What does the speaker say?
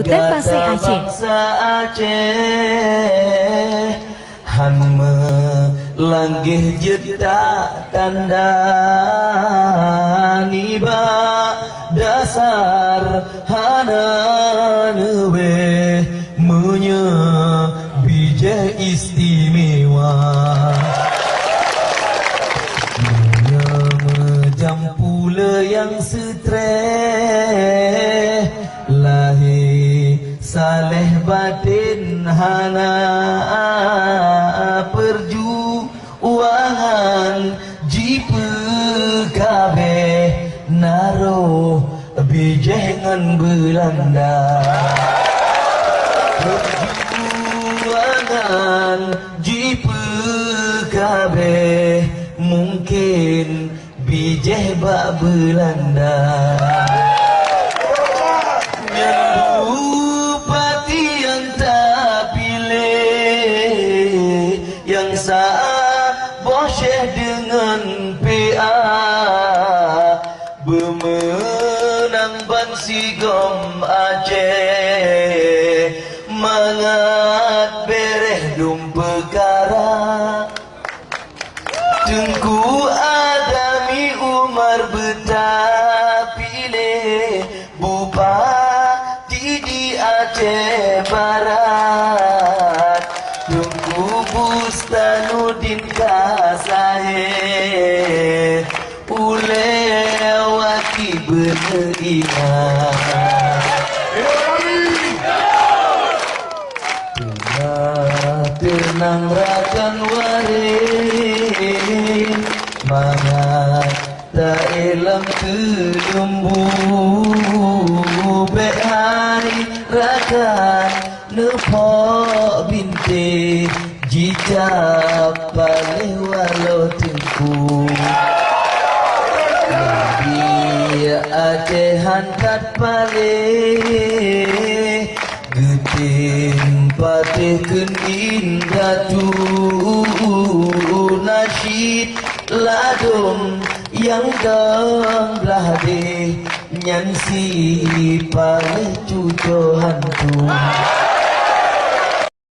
Pasai Aceh. Han melanggih jeda tanda niba dasar hana newe menye bija istimewa menye mejam pula yang stres lahir saleh batin hana perjuangan jipe kabeh naro bijengan Belanda perjuangan jipe kabeh mungkin bijeh bak Belanda Bosyeh dengan PA bemenang Bansigom Aceh mangat bereh dum perkara Tengku Adami Umar betapilih Bupati di Aceh Barat Tengku Bustanuddin Kasahe ulewati beringat tenang rakan warin mangat tak elam kelembu bek hari rakan nepok bintik jijak paling walau tengku Nabi Aceh hantat paling geting patih kenin datu nasyid ladung yang dong belah deh nyansi paling cuco hantu